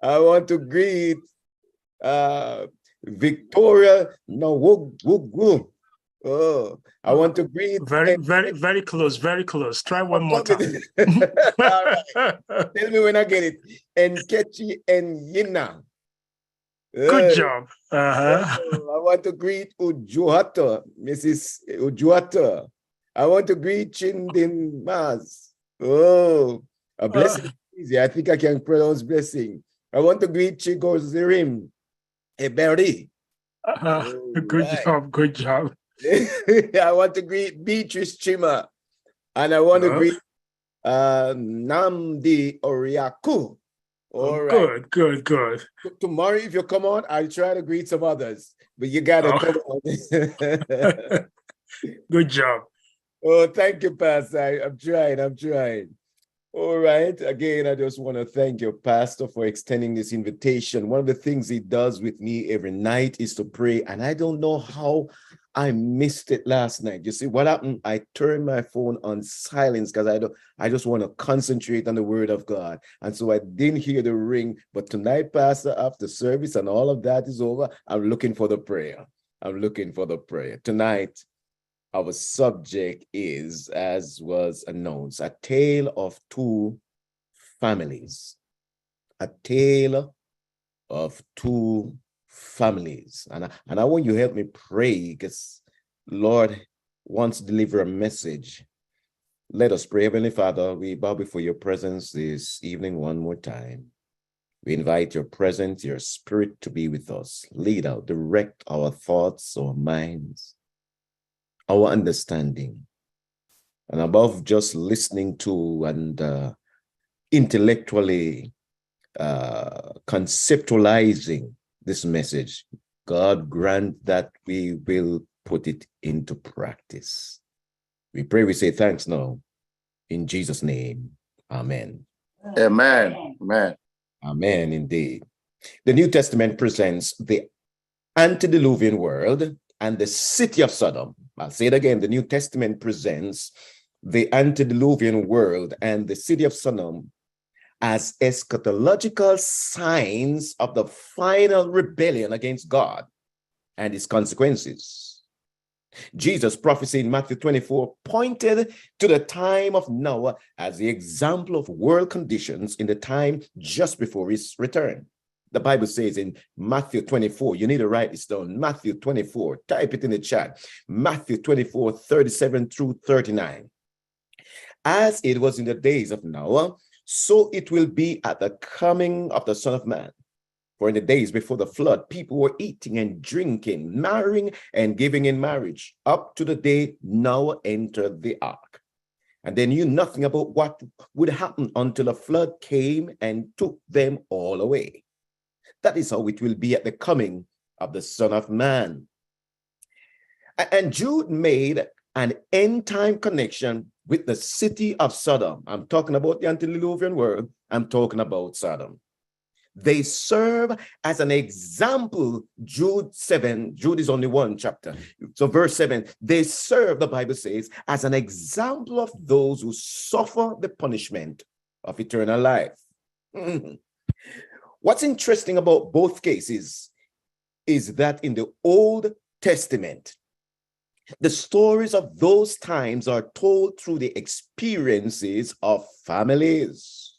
I want to greet Victoria. No, oh, I want to greet. Very close, very close. Try one more time. All right. Tell me when I get it. Enkechi and Yina. Good job. I want to greet Ujuata, Mrs. Ujuata. I want to greet Chindin Mas. Oh, a blessing. Easy. I think I can pronounce blessing. I want to greet Chigo Zirim Eberi. Good job. I want to greet Beatrice Chima. And I want to greet Namdi Oriaku. All right. Good. Tomorrow, if you come on, I'll try to greet some others. But you got to come on. Good job. Oh, thank you, Pastor. I'm trying. All right. Again, I just want to thank your pastor for extending this invitation. One of the things he does with me every night is to pray. And I don't know how I missed it last night. You see, what happened? I turned my phone on silence because I just want to concentrate on the word of God. And so I didn't hear the ring. But tonight, Pastor, after service and all of that is over, I'm looking for the prayer. Tonight, our subject is, as was announced, a tale of two families. A tale of two families. And I want you to help me pray because Lord wants to deliver a message. Let us pray. Heavenly Father, we bow before your presence this evening one more time. We invite your presence, your spirit to be with us. Lead out, direct our thoughts, our minds, our understanding, and above just listening to and intellectually conceptualizing this message, God grant that we will put it into practice. We pray, we say thanks now. In Jesus' name, amen. Amen. Amen, indeed. The New Testament presents the antediluvian world and the city of Sodom. I'll say it again. The New Testament presents the antediluvian world and the city of Sodom as eschatological signs of the final rebellion against God and its consequences. Jesus' prophecy in Matthew 24 pointed to the time of Noah as the example of world conditions in the time just before his return. The Bible says in Matthew 24, you need to write this down, Matthew 24, type it in the chat, Matthew 24, 37 through 39. As it was in the days of Noah, so it will be at the coming of the Son of Man. For in the days before the flood, people were eating and drinking, marrying and giving in marriage, up to the day Noah entered the ark. And they knew nothing about what would happen until a flood came and took them all away. That is how it will be at the coming of the Son of Man. And Jude made an end-time connection with the city of Sodom. I'm talking about the antediluvian world. I'm talking about Sodom. They serve as an example. Jude 7, Jude is only one chapter. So verse 7, they serve, the Bible says, as an example of those who suffer the punishment of eternal life. What's interesting about both cases is that in the Old Testament, the stories of those times are told through the experiences of families.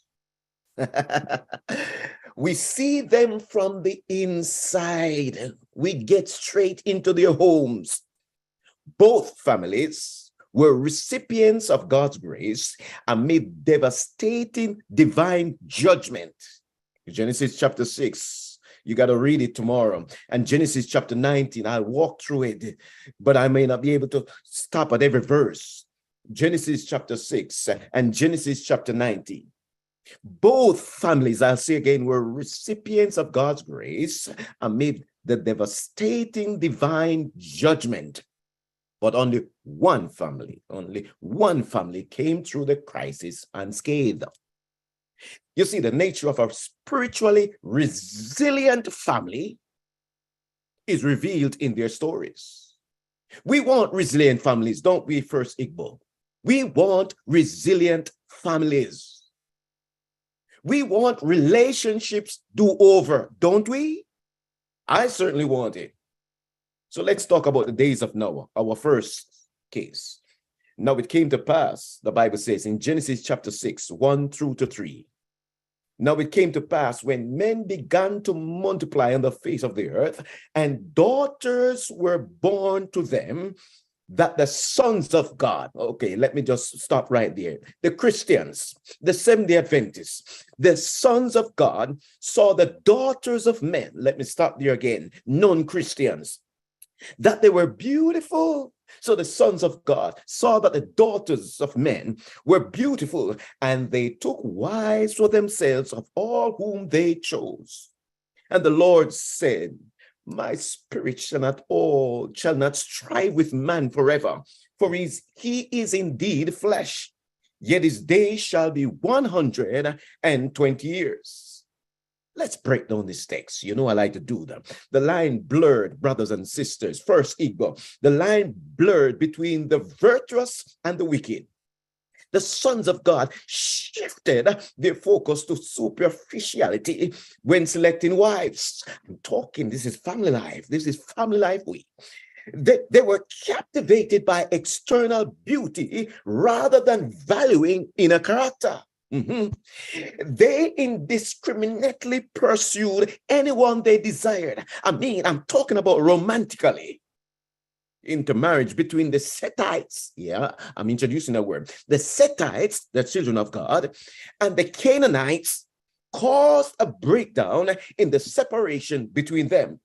We see them from the inside. We get straight into their homes. Both families were recipients of God's grace amid devastating divine judgment. Genesis chapter 6, you got to read it tomorrow. And Genesis chapter 19, I'll walk through it, but I may not be able to stop at every verse. Genesis chapter 6 and Genesis chapter 19. Both families, I'll say again, were recipients of God's grace amid the devastating divine judgment. But only one family came through the crisis unscathed. You see, the nature of a spiritually resilient family is revealed in their stories. We want resilient families, don't we, FirstIgbo? We want resilient families. We want relationships do-over, don't we? I certainly want it. So let's talk about the days of Noah, our first case. Now it came to pass, the Bible says in Genesis chapter 6, 1 through to 3. Now it came to pass when men began to multiply on the face of the earth, and daughters were born to them, that the sons of God, okay, let me just stop right there. The Christians, the Seventh-day Adventists, the sons of God saw the daughters of men, let me stop there again, non-Christians, that they were beautiful. So the sons of God saw that the daughters of men were beautiful, and they took wives for themselves of all whom they chose. And the Lord said, my spirit shall not strive with man forever, for he is indeed flesh, yet his days shall be 120 years. Let's break down this text. You know, I like to do that. The line blurred, brothers and sisters. FirstIgbo, the line blurred between the virtuous and the wicked. The sons of God shifted their focus to superficiality when selecting wives. I'm talking, this is family life. This is family life week. They were captivated by external beauty rather than valuing inner character. They indiscriminately pursued anyone they desired. I mean, I'm talking about romantically. Intermarriage between the Setites, yeah, I'm introducing a word. The Setites, the children of God, and the Canaanites caused a breakdown in the separation between them.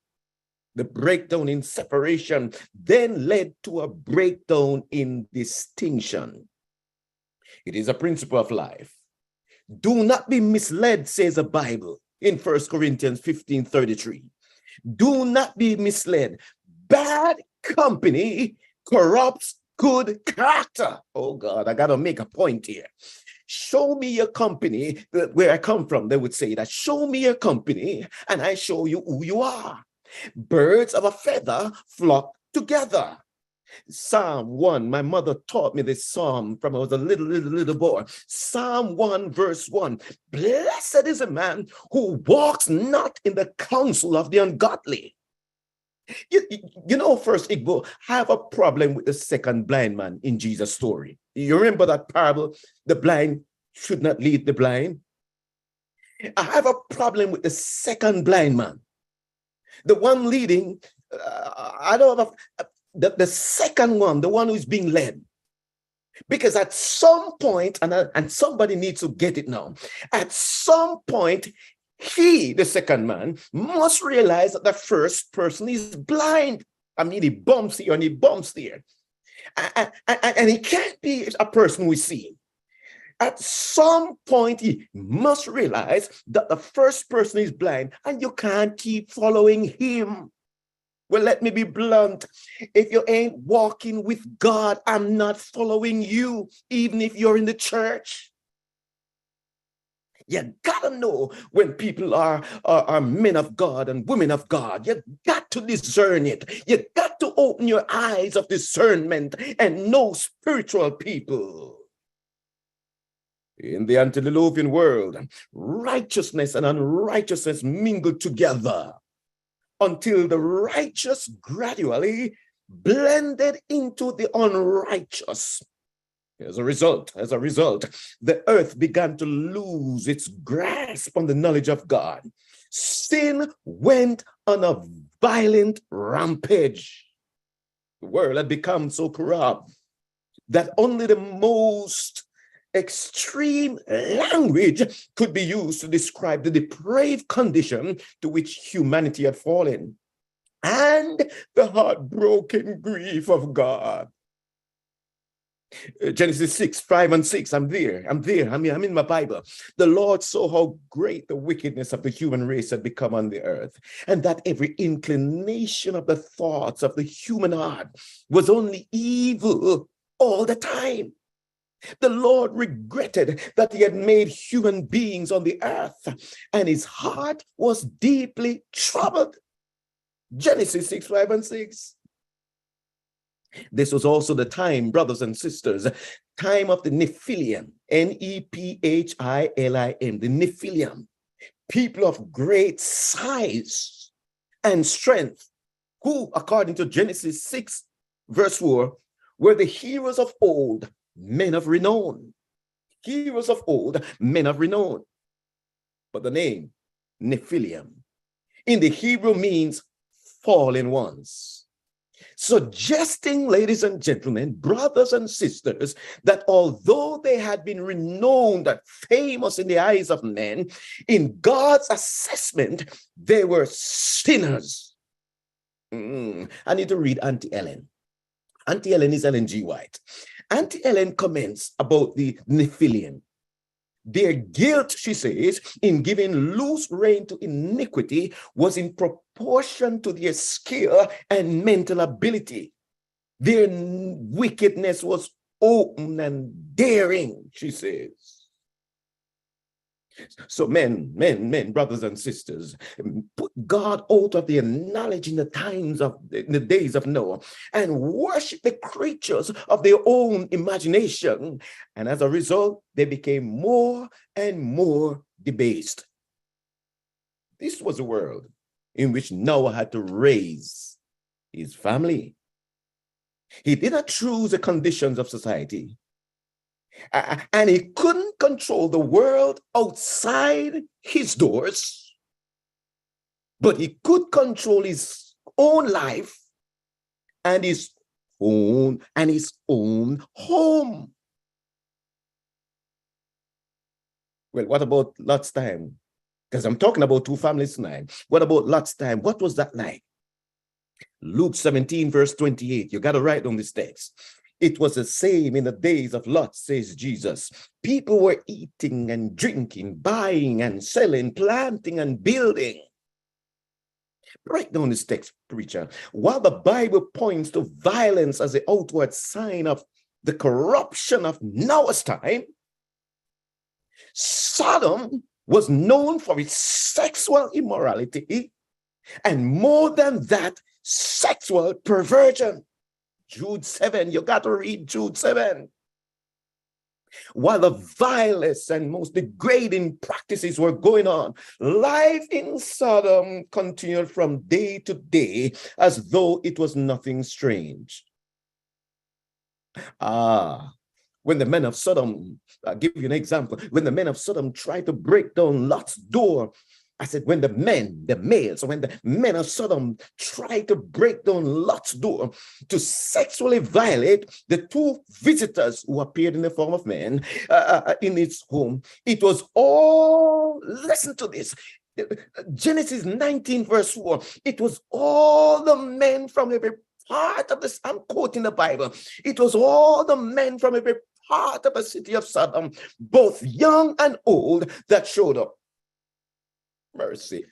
The breakdown in separation then led to a breakdown in distinction. It is a principle of life. Do not be misled, says the Bible in 1 Corinthians 15:33. Do not be misled. Bad company corrupts good character. Oh God, I gotta make a point here. Show me your company. Where I come from, they would say that, show me your company and I show you who you are. Birds of a feather flock together. Psalm 1, my mother taught me this psalm from I was a little boy. Psalm 1 verse 1, blessed is a man who walks not in the counsel of the ungodly. You know, FirstIgbo, have a problem with the second blind man in Jesus' story. You remember that parable, the blind should not lead the blind? I have a problem with the second blind man. The one leading, I don't have the second one, the one who's being led. Because at some point, and somebody needs to get it now, at some point, he, the second man, must realize that the first person is blind. I mean, he bumps here and he bumps there. And he can't be a person we see. At some point, he must realize that the first person is blind and you can't keep following him. Well, let me be blunt. If you ain't walking with God, I'm not following you, even if you're in the church. You gotta know when people are men of God and women of God. You got to discern it. You got to open your eyes of discernment and know spiritual people. In the antediluvian world, righteousness and unrighteousness mingled together until the righteous gradually blended into the unrighteous. As a result, the earth began to lose its grasp on the knowledge of God. Sin went on a violent rampage. The world had become so corrupt that only the most extreme language could be used to describe the depraved condition to which humanity had fallen and the heartbroken grief of God. Genesis 6, 5 and 6, I'm in my Bible. The Lord saw how great the wickedness of the human race had become on the earth, and that every inclination of the thoughts of the human heart was only evil all the time. The Lord regretted that he had made human beings on the earth, and his heart was deeply troubled. Genesis 6, 5 and 6. This was also the time, brothers and sisters, time of the Nephilim, Nephilim, the Nephilim, people of great size and strength, who, according to Genesis 6, verse 4, were the heroes of old, men of renown. Heroes of old, men of renown. But the name Nephilim in the Hebrew means fallen ones. Suggesting, ladies and gentlemen, brothers and sisters, that although they had been renowned and famous in the eyes of men, in God's assessment, they were sinners. I need to read Auntie Ellen. Auntie Ellen is Ellen G. White. Auntie Ellen comments about the Nephilim. Their guilt, she says, in giving loose rein to iniquity was in proportion to their skill and mental ability. Their wickedness was open and daring, she says. So men, brothers and sisters, put God out of their knowledge in the days of Noah and worship the creatures of their own imagination. And as a result, they became more and more debased. This was a world in which Noah had to raise his family. He did not choose the conditions of society. And he couldn't control the world outside his doors, but he could control his own life and his own home. Well, what about Lot's time? Because I'm talking about two families tonight. What about Lot's time? What was that like? Luke 17, verse 28. You got to write on this text. It was the same in the days of Lot, says Jesus. People were eating and drinking, buying and selling, planting and building. Write down this text, preacher. While the Bible points to violence as the outward sign of the corruption of Noah's time, Sodom was known for its sexual immorality and, more than that, sexual perversion. Jude 7, you got to read Jude 7. While the vilest and most degrading practices were going on, life in Sodom continued from day to day as though it was nothing strange. When the men of Sodom, I'll give you an example, when the men of Sodom tried to break down Lot's door, I said, when the men of Sodom tried to break down Lot's door to sexually violate the two visitors who appeared in the form of men in its home, it was all, listen to this, Genesis 19, verse 4, it was all the men from every part of this, I'm quoting the Bible, it was all the men from every part of the city of Sodom, both young and old, that showed up. Mercy.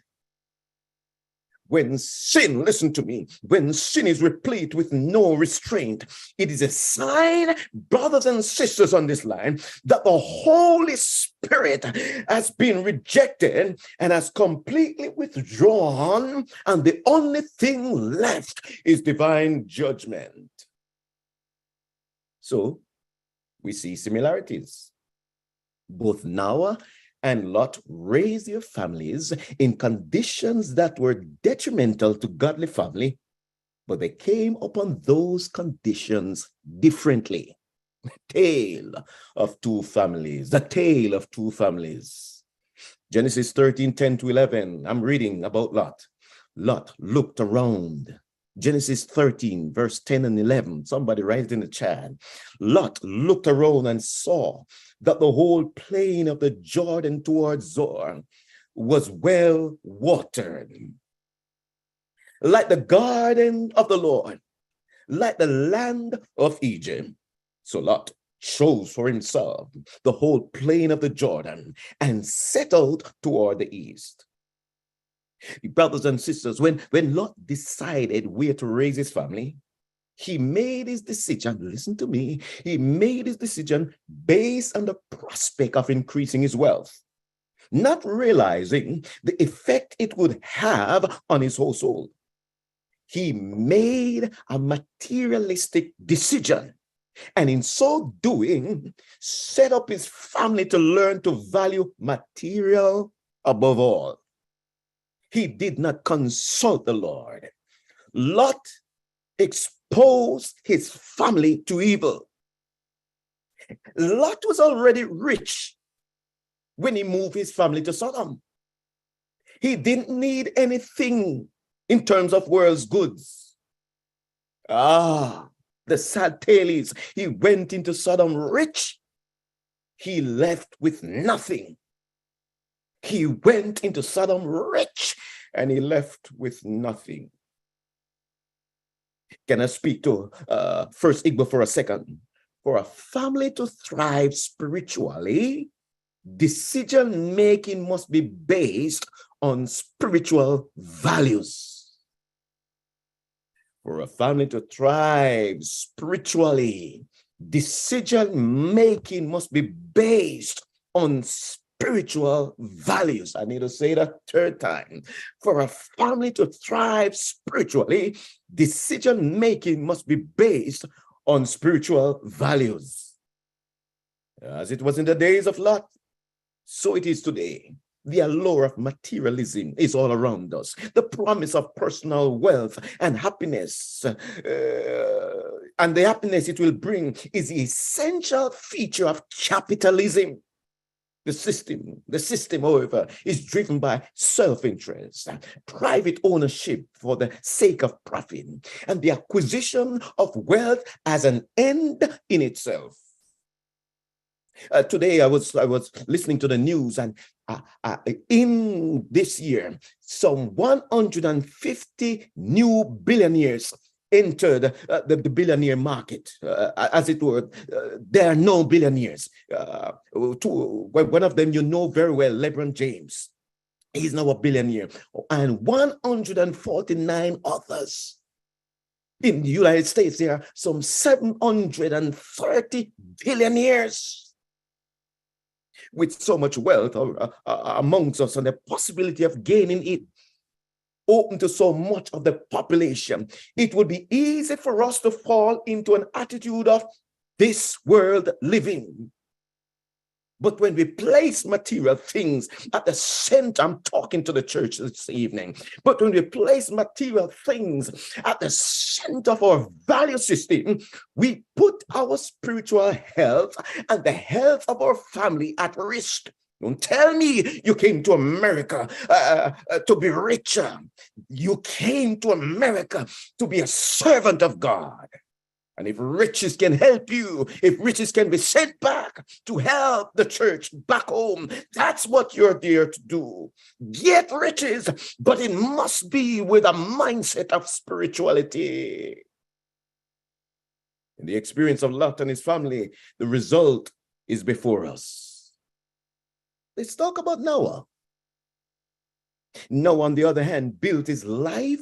When sin, listen to me, when sin is replete with no restraint, it is a sign, brothers and sisters on this line, that the Holy Spirit has been rejected and has completely withdrawn, and the only thing left is divine judgment. So, we see similarities. Both Noah and Lot raised their families in conditions that were detrimental to godly family, but they came upon those conditions differently. The tale of two families. Genesis 13, 10 to 11. I'm reading about Lot. Lot looked around. Genesis 13, verse 10 and 11. Somebody write it in the chat. Lot looked around and saw that the whole plain of the Jordan towards Zoar was well watered, like the garden of the Lord, like the land of Egypt. So Lot chose for himself the whole plain of the Jordan and settled toward the east. Brothers and sisters, when Lot decided where to raise his family, he made his decision, listen to me, he made his decision based on the prospect of increasing his wealth, not realizing the effect it would have on his household. he made a materialistic decision, and in so doing, set up his family to learn to value material above all. He did not consult the Lord. Lot exposed his family to evil. Lot was already rich when he moved his family to Sodom. He didn't need anything in terms of world's goods. The sad tale is he went into Sodom rich. He left with nothing. He went into Sodom rich and he left with nothing. Can I speak to FirstIgbo for a second? For a family to thrive spiritually, decision making must be based on spiritual values. For a family to thrive spiritually, decision making must be based on spiritual values. I need to say that third time. For a family to thrive spiritually, decision making must be based on spiritual values. As it was in the days of Lot, so it is today. The allure of materialism is all around us. The promise of personal wealth and happiness, and the happiness it will bring is the essential feature of capitalism. The system, however, is driven by self-interest, private ownership for the sake of profit, and the acquisition of wealth as an end in itself. Today, I was listening to the news, and in this year, some 150 new billionaires entered the billionaire market. As it were, there are no billionaires. One of them you know very well, LeBron James. He's now a billionaire. And 149 others. In the United States, there are some 730 billionaires with so much wealth amongst us, and the possibility of gaining it open to so much of the population. It would be easy for us to fall into an attitude of this world living. But when we place material things at the center, I'm talking to the church this evening, but when we place material things at the center of our value system, we put our spiritual health and the health of our family at risk. Don't tell me you came to America to be richer. You came to America to be a servant of God. And if riches can help you, if riches can be sent back to help the church back home, that's what you're there to do. Get riches, but it must be with a mindset of spirituality. In the experience of Lot and his family, the result is before us. Let's talk about Noah. Noah, on the other hand, built his life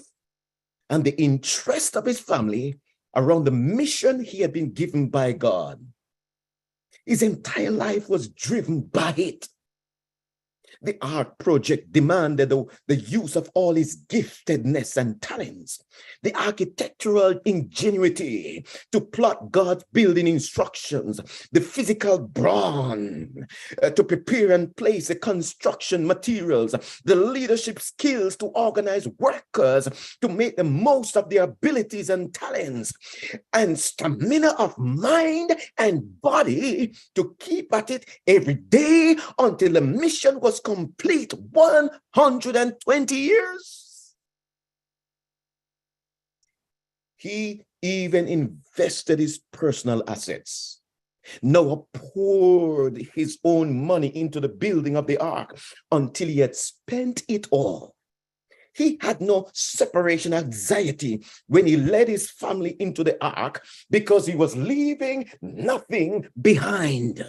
and the interest of his family around the mission he had been given by God. His entire life was driven by it. The art project demanded the use of all his giftedness and talents, the architectural ingenuity to plot God's building instructions, the physical brawn to prepare and place the construction materials, the leadership skills to organize workers to make the most of their abilities and talents, and stamina of mind and body to keep at it every day until the mission was complete. 120 years. He even invested his personal assets. Noah poured his own money into the building of the ark until he had spent it all. He had no separation anxiety when he led his family into the ark because he was leaving nothing behind.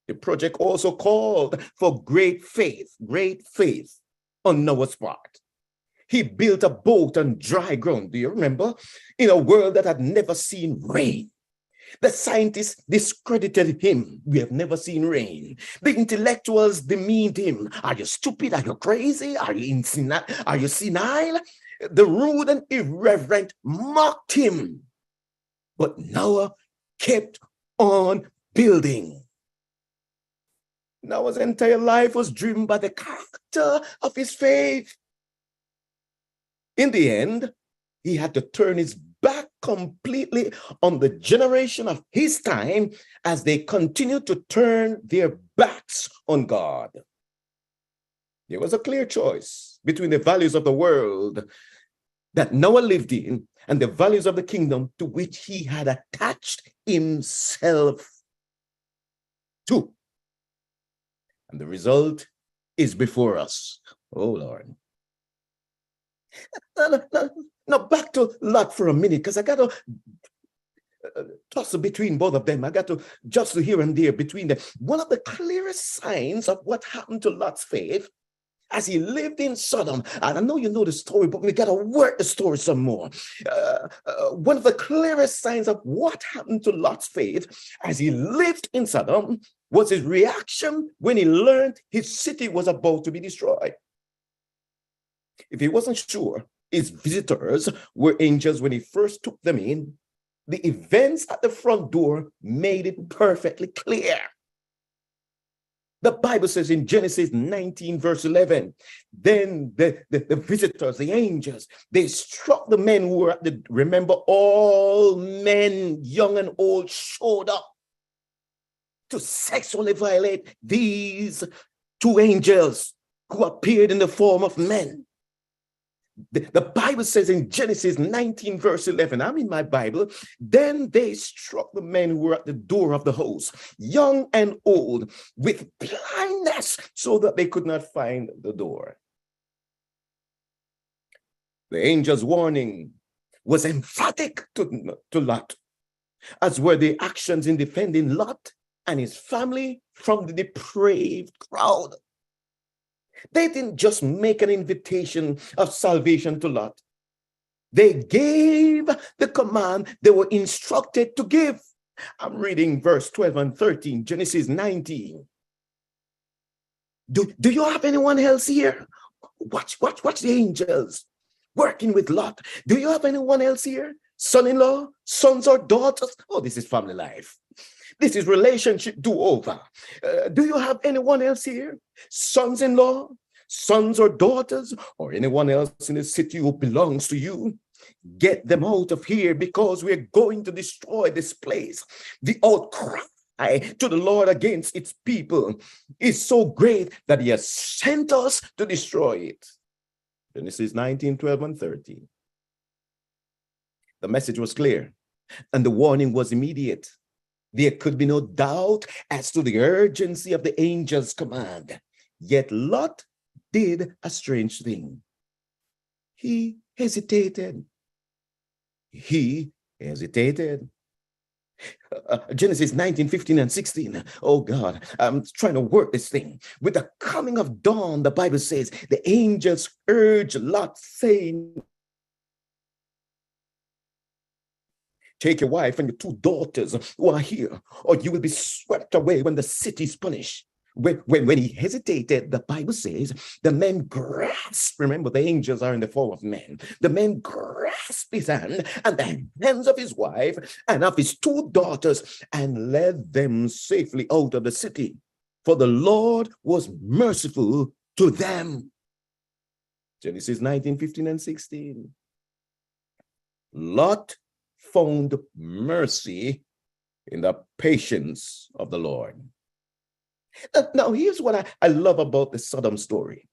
The project also called for great faith on Noah's part. He built a boat on dry ground, do you remember? In a world that had never seen rain. The scientists discredited him. We have never seen rain. The intellectuals demeaned him. Are you stupid? Are you crazy? Are you senile? The rude and irreverent mocked him, but Noah kept on building. Noah's entire life was driven by the character of his faith. In the end, he had to turn his back completely on the generation of his time as they continued to turn their backs on God. There was a clear choice between the values of the world that Noah lived in and the values of the kingdom to which he had attached himself to. And the result is before us. Oh, Lord. Now back to Lot for a minute, because I got to toss between both of them. I got to just here and there between them. One of the clearest signs of what happened to Lot's faith as he lived in Sodom, and I know you know the story, but we got to work the story some more. One of the clearest signs of what happened to Lot's faith as he lived in Sodom was his reaction when he learned his city was about to be destroyed. If he wasn't sure his visitors were angels when he first took them in, the events at the front door made it perfectly clear. The Bible says in Genesis 19, verse 11, then the visitors, the angels, they struck the men who were at the, remember, all men, young and old, showed up to sexually violate these two angels who appeared in the form of men. The Bible says in Genesis 19, verse 11, I'm in my Bible, then they struck the men who were at the door of the house, young and old, with blindness, so that they could not find the door. The angel's warning was emphatic to Lot, as were the actions in defending Lot and his family from the depraved crowd. They didn't just make an invitation of salvation to Lot. They gave the command they were instructed to give. I'm reading verse 12 and 13, Genesis 19. Do you have anyone else here? Watch the angels working with Lot. Do you have anyone else here? Son-in-law, sons or daughters? Oh, this is family life. This is relationship do-over. Do you have anyone else here? Sons-in-law, sons or daughters, or anyone else in the city who belongs to you? Get them out of here, because we're going to destroy this place. The outcry to the Lord against its people is so great that he has sent us to destroy it. Genesis 19, 12 and 13. The message was clear, and the warning was immediate. There could be no doubt as to the urgency of the angel's command. Yet Lot did a strange thing. He hesitated. Genesis 19, 15 and 16. Oh God, I'm trying to work this thing. With the coming of dawn, the Bible says, the angels urged Lot, saying, take your wife and your two daughters who are here, or you will be swept away when the city is punished. When he hesitated, the Bible says, the men grasped, remember the angels are in the form of men, the men grasped his hand and the hands of his wife and of his two daughters and led them safely out of the city. For the Lord was merciful to them. Genesis 19, 15 and 16. Lot found mercy in the patience of the Lord. Now, here's what I love about the Sodom story.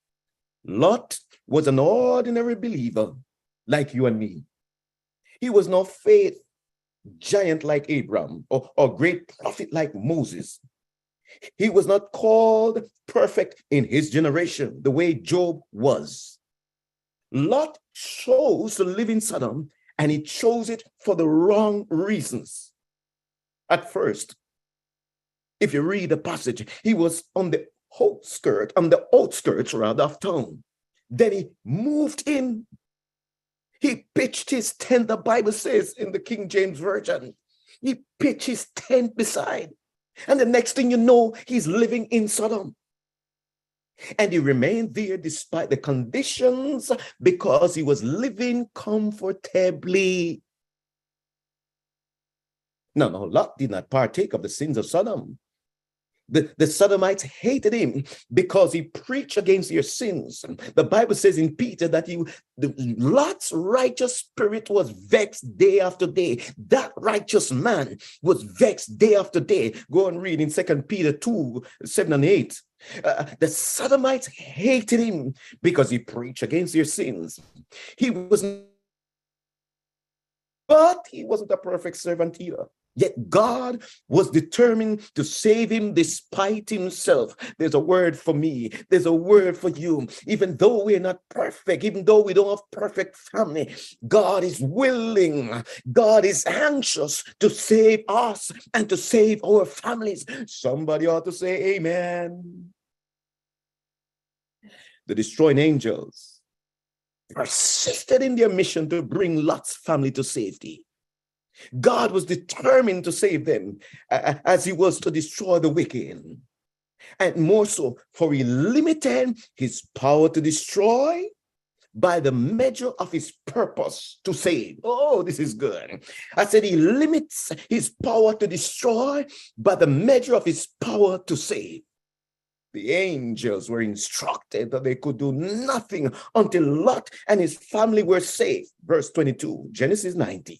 Lot was an ordinary believer like you and me. He was no faith giant like Abraham or great prophet like Moses. He was not called perfect in his generation the way Job was. Lot chose to live in Sodom, and he chose it for the wrong reasons. At first, if you read the passage, he was on the outskirts of town. Then he moved in. He pitched his tent, the Bible says in the King James Version. He pitched his tent beside. And the next thing you know, he's living in Sodom. And he remained there despite the conditions because he was living comfortably. No, Lot did not partake of the sins of Sodom. The Sodomites hated him because he preached against their sins. The Bible says in Peter that Lot's righteous spirit was vexed day after day. That righteous man was vexed day after day. Go and read in 2 Peter 2, 7 and 8. The Sodomites hated him because he preached against their sins. But he wasn't a perfect servant either. Yet God was determined to save him despite himself. There's a word for me. There's a word for you. Even though we're not perfect, even though we don't have perfect family, God is willing. God is anxious to save us and to save our families. Somebody ought to say amen. The destroying angels persisted in their mission to bring Lot's family to safety. God was determined to save them as he was to destroy the wicked. And more so, for he limited his power to destroy by the measure of his purpose to save. Oh, this is good. I said he limits his power to destroy by the measure of his power to save. The angels were instructed that they could do nothing until Lot and his family were saved. Verse 22, Genesis 19.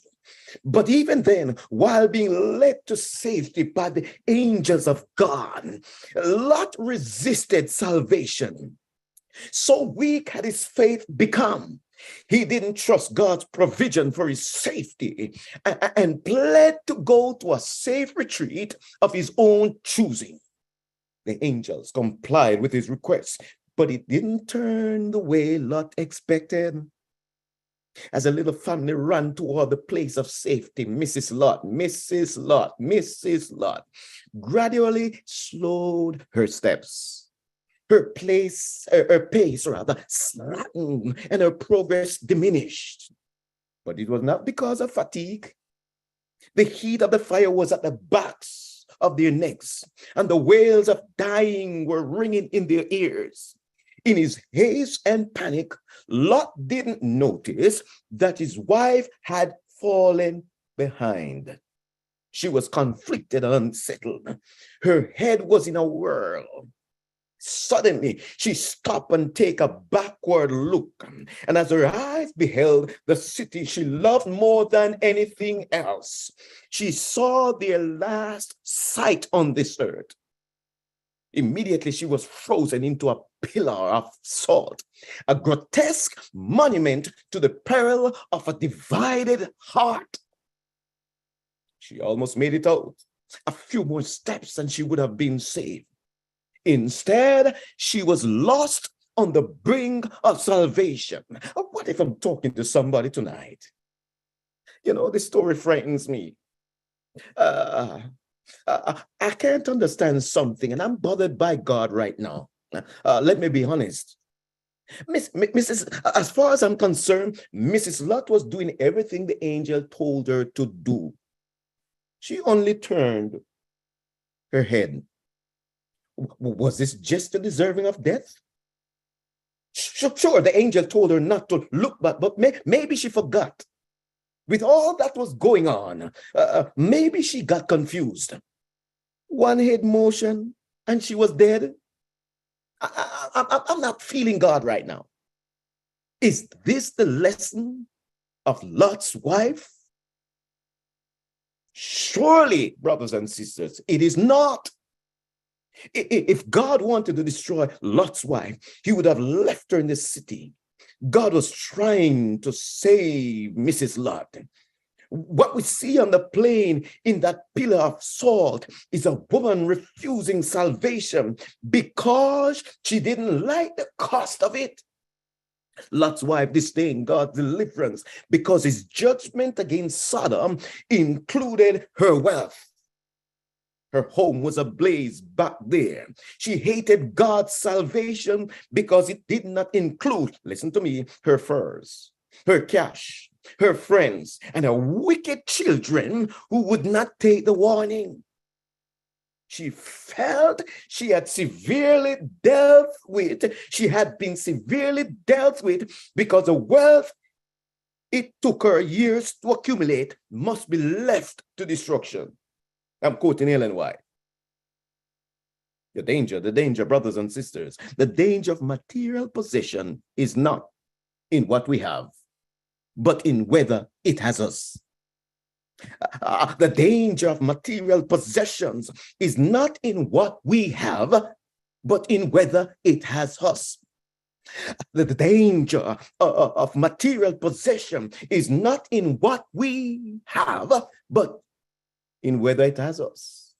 But even then, while being led to safety by the angels of God, Lot resisted salvation. So weak had his faith become. He didn't trust God's provision for his safety and pled to go to a safe retreat of his own choosing. The angels complied with his request, but it didn't turn the way Lot expected. As a little family ran toward the place of safety, Mrs. Lot gradually slowed her steps. Her pace slackened and her progress diminished. But it was not because of fatigue. The heat of the fire was at the backs of their necks, and the wails of dying were ringing in their ears. In his haste and panic, Lot didn't notice that his wife had fallen behind. She was conflicted and unsettled. Her head was in a whirl. Suddenly, she stopped and took a backward look, and as her eyes beheld the city she loved more than anything else, she saw their last sight on this earth. Immediately, she was frozen into a pillar of salt, a grotesque monument to the peril of a divided heart. She almost made it out. A few more steps and she would have been saved. Instead, she was lost on the brink of salvation. What if I'm talking to somebody tonight? You know, this story frightens me. I can't understand something, and I'm bothered by God right now. Let me be honest. As far as I'm concerned, Mrs. Lot was doing everything the angel told her to do. She only turned her head. Was this just deserving of death? Sure, the angel told her not to look back, but maybe she forgot. With all that was going on, maybe she got confused. One head motion and she was dead. I'm not feeling God right now. Is this the lesson of Lot's wife? Surely, brothers and sisters, it is not. If God wanted to destroy Lot's wife, he would have left her in the city. God was trying to save Mrs. Lot. What we see on the plain in that pillar of salt is a woman refusing salvation because she didn't like the cost of it. Lot's wife disdained God's deliverance because his judgment against Sodom included her wealth. Her home was ablaze back there. She hated God's salvation because it did not include, listen to me, her furs, her cash, her friends, and her wicked children who would not take the warning. She felt she had severely dealt with. She had been severely dealt with because the wealth it took her years to accumulate must be left to destruction. I'm quoting Ellen White. The danger, brothers and sisters, the danger of material possession is not in what we have, but in whether it has us. The danger of material possessions is not in what we have, but in whether it has us. The danger of material possession is not in what we have, but in whether it has us.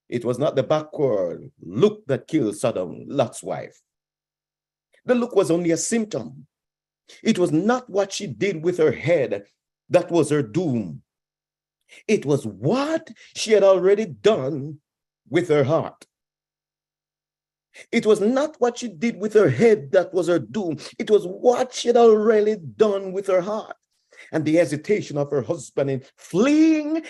It was not the backward look that killed Sodom, Lot's wife. The look was only a symptom. It was not what she did with her head that was her doom. It was what she had already done with her heart. It was not what she did with her head that was her doom. It was what she had already done with her heart. And the hesitation of her husband in fleeing,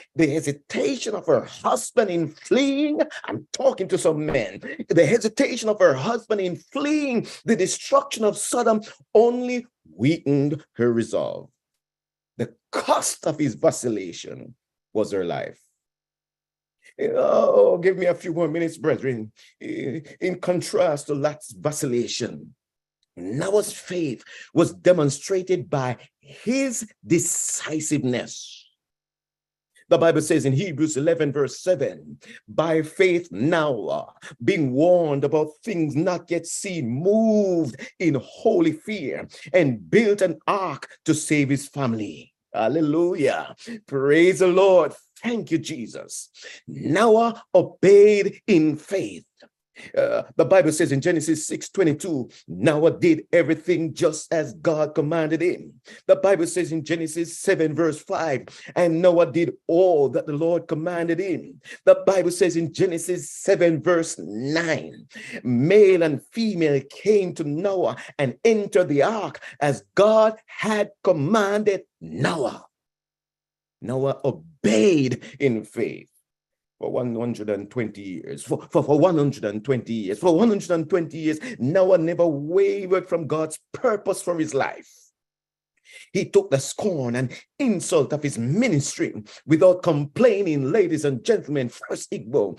I'm talking to some men, the hesitation of her husband in fleeing the destruction of Sodom only weakened her resolve. The cost of his vacillation was her life. Oh, give me a few more minutes, brethren. In contrast to Lot's vacillation, Noah's faith was demonstrated by his decisiveness. The Bible says in Hebrews 11, verse 7, by faith Noah, being warned about things not yet seen, moved in holy fear and built an ark to save his family. Hallelujah. Praise the Lord. Thank you, Jesus. Noah obeyed in faith. The Bible says in Genesis 6:22, Noah did everything just as God commanded him. The Bible says in Genesis 7 verse 5, and Noah did all that the Lord commanded him. The Bible says in Genesis 7 verse 9, male and female came to Noah and entered the ark as God had commanded Noah. Noah obeyed in faith. For 120 years, for 120 years, for 120 years, Noah never wavered from God's purpose for his life. He took the scorn and insult of his ministry without complaining, ladies and gentlemen. FirstIgbo.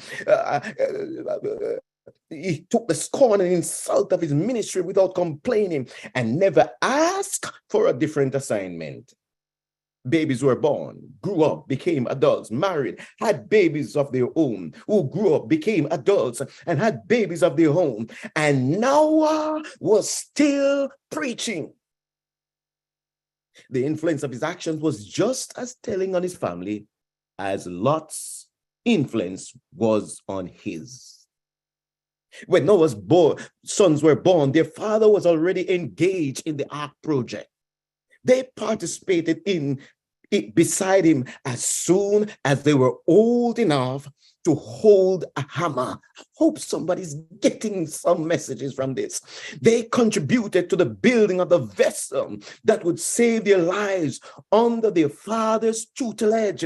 He took the scorn and insult of his ministry without complaining and never asked for a different assignment. Babies were born, grew up, became adults, married, had babies of their own, who grew up, became adults, and had babies of their own. And Noah was still preaching. The influence of his actions was just as telling on his family as Lot's influence was on his. When Noah's sons were born, their father was already engaged in the ark project. They participated in it beside him as soon as they were old enough to hold a hammer. I hope somebody's getting some messages from this. They contributed to the building of the vessel that would save their lives under their father's tutelage.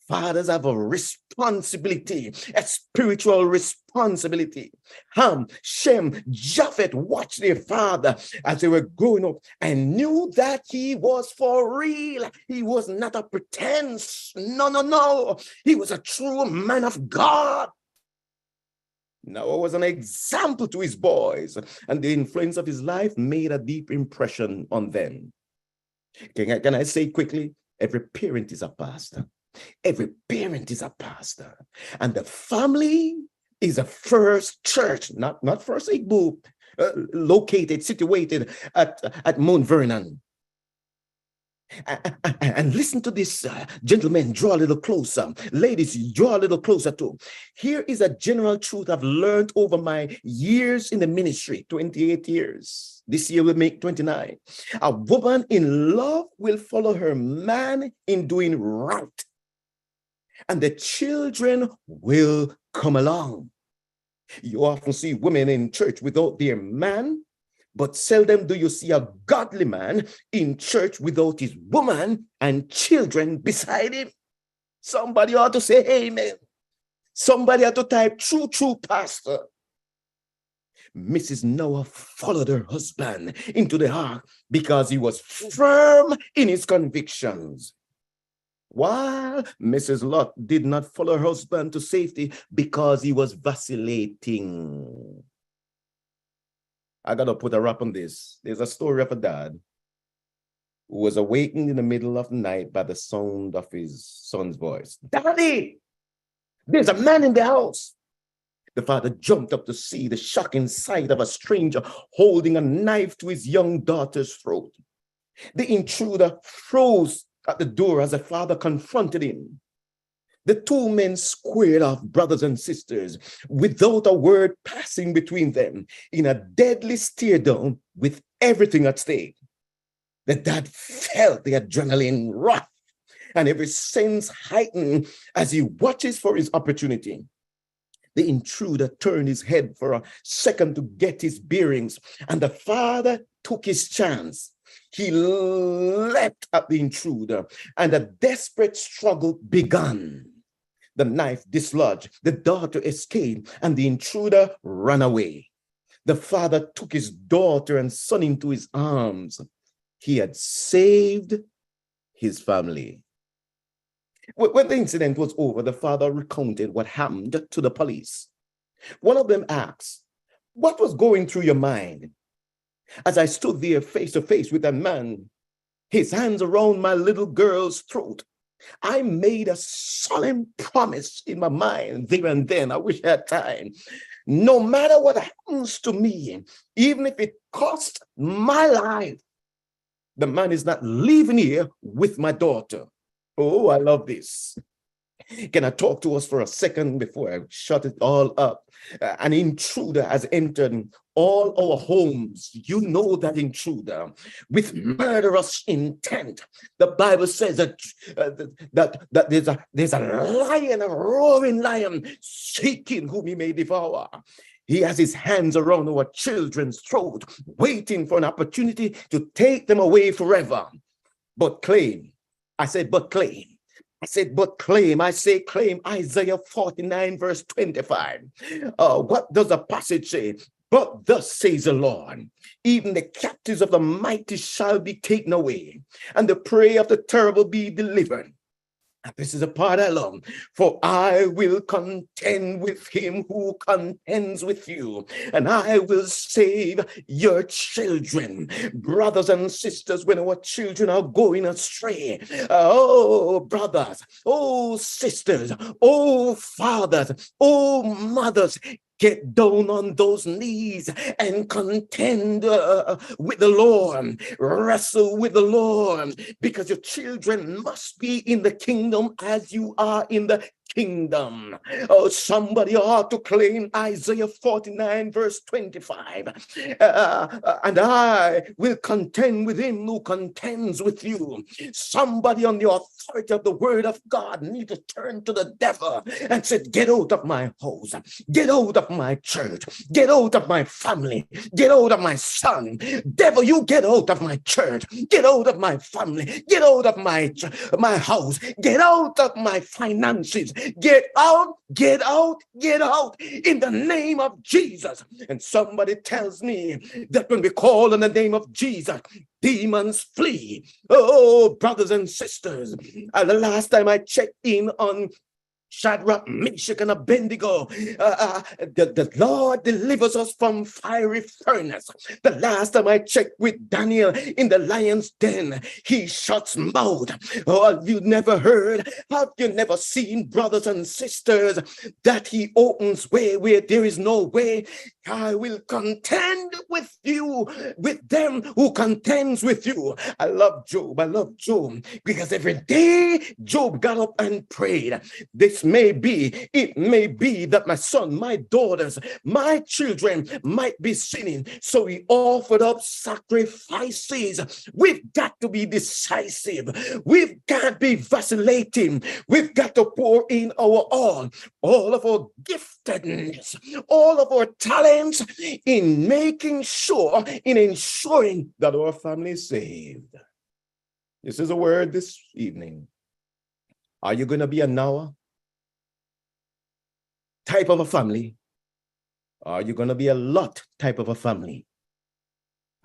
Fathers have a responsibility, a spiritual responsibility. Ham, Shem, Japheth watched their father as they were growing up and knew that he was for real. He was not a pretense. No. He was a true man of God. Noah was an example to his boys, and the influence of his life made a deep impression on them. Can I say quickly? Every parent is a pastor. Every parent is a pastor, and the family is a first church, not FirstIgbo, situated at Mount Vernon. And listen to this, gentlemen, draw a little closer. Ladies, draw a little closer too. Here is a general truth I've learned over my years in the ministry, 28 years. This year will make 29. A woman in love will follow her man in doing right, and the children will come along. You often see women in church without their man, but seldom do you see a godly man in church without his woman and children beside him. Somebody ought to say amen. Somebody had to type, true, pastor. Mrs. Noah followed her husband into the ark because he was firm in his convictions. While Mrs. Lot did not follow her husband to safety because he was vacillating. I got to put a wrap on this. There's a story of a dad who was awakened in the middle of the night by the sound of his son's voice. Daddy, there's a man in the house. The father jumped up to see the shocking sight of a stranger holding a knife to his young daughter's throat. The intruder froze at the door as the father confronted him. The two men squared off, brothers and sisters, without a word passing between them, in a deadly stare down with everything at stake. The dad felt the adrenaline rush and every sense heightened as he watches for his opportunity. The intruder turned his head for a second to get his bearings, and the father took his chance. He leapt at the intruder, and a desperate struggle began. The knife dislodged, the daughter escaped, and the intruder ran away. The father took his daughter and son into his arms. He had saved his family. When the incident was over, the father recounted what happened to the police. One of them asked, "What was going through your mind?" As I stood there face to face with a man, his hands around my little girl's throat, I made a solemn promise in my mind there and then. I wish I had time. No matter what happens to me, even if it costs my life, the man is not leaving here with my daughter. Oh, I love this. Can I talk to us for a second before I shut it all up? An intruder has entered all our homes. You know that intruder with murderous intent. The Bible says that there's a lion, a roaring lion, seeking whom he may devour. He has his hands around our children's throat, waiting for an opportunity to take them away forever. But claim. I said, but claim. I said, but claim. I say, claim. Isaiah 49, verse 25. What does the passage say? But thus says the Lord, even the captives of the mighty shall be taken away, and the prey of the terrible be delivered. And this is a part I love. For I will contend with him who contends with you, and I will save your children. Brothers and sisters, when our children are going astray, oh, brothers, oh, sisters, oh, fathers, oh, mothers, get down on those knees and contend with the Lord. Wrestle with the Lord, because your children must be in the kingdom as you are in the kingdom. Oh, somebody ought to claim Isaiah 49, verse 25. And I will contend with him who contends with you. Somebody on the authority of the word of God need to turn to the devil and say, get out of my house, get out of my church, get out of my family, get out of my son. Devil, you get out of my church, get out of my family, get out of my house, get out of my finances. Get out, get out, get out in the name of Jesus. And somebody tells me that when we call on the name of Jesus, demons flee. Oh, brothers and sisters, the last time I checked in on Shadrach, Meshach, and Abednego, the Lord delivers us from fiery furnace. The last time I checked with Daniel in the lion's den, he shuts mouth. Oh, have you never heard? Have you never seen, brothers and sisters, that he opens way where there is no way? I will contend with you, with them who contends with you. I love Job. I love Job because every day Job got up and prayed. It may be that my son, my daughters, my children might be sinning. So he offered up sacrifices. We've got to be decisive. We've got to be vacillating. We've got to pour in our all of our giftedness, all of our talents in making sure, in ensuring that our family is saved. This is a word this evening. Are you going to be a Noah? type of a family? Are you going to be a lot type of a family?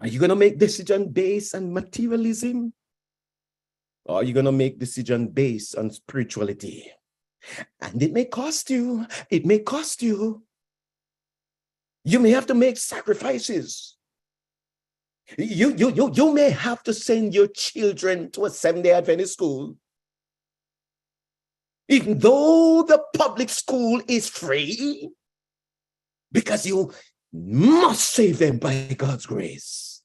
Are you going to make decision based on materialism? Or are you going to make decision based on spirituality? And it may cost you. It may cost you. You may have to make sacrifices. You may have to send your children to a Seventh-day Adventist school. Even though the public school is free, because you must save them by God's grace.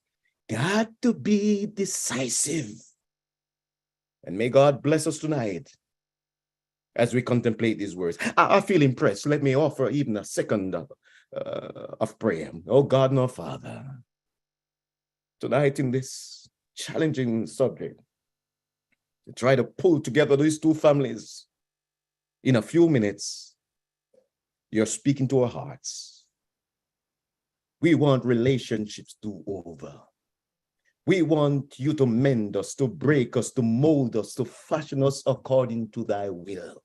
Got to be decisive. And may God bless us tonight as we contemplate these words. I feel impressed. Let me offer even a second of prayer. Oh God and our Father, tonight in this challenging subject, to try to pull together these two families in a few minutes, you're speaking to our hearts. We want relationships to over. We want you to mend us, to break us, to mold us, to fashion us according to thy will.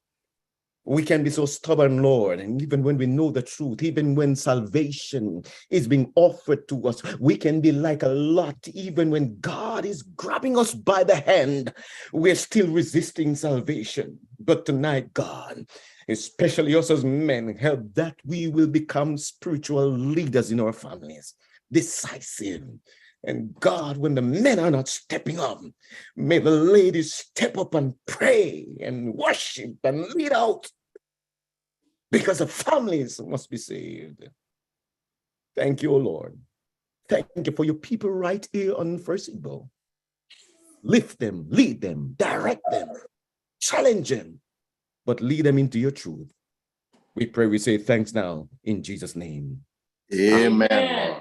We can be so stubborn, Lord, and even when we know the truth, even when salvation is being offered to us, we can be like a Lot. Even when God is grabbing us by the hand, we're still resisting salvation. But tonight, God, especially us as men, help that we will become spiritual leaders in our families, decisive. And God, when the men are not stepping up, may the ladies step up and pray and worship and lead out, because the families must be saved. Thank you, O Lord. Thank you for your people right here on FirstIgbo. Lift them, lead them, direct them, challenge them, but lead them into your truth. We pray, we say thanks now in Jesus' name. Amen.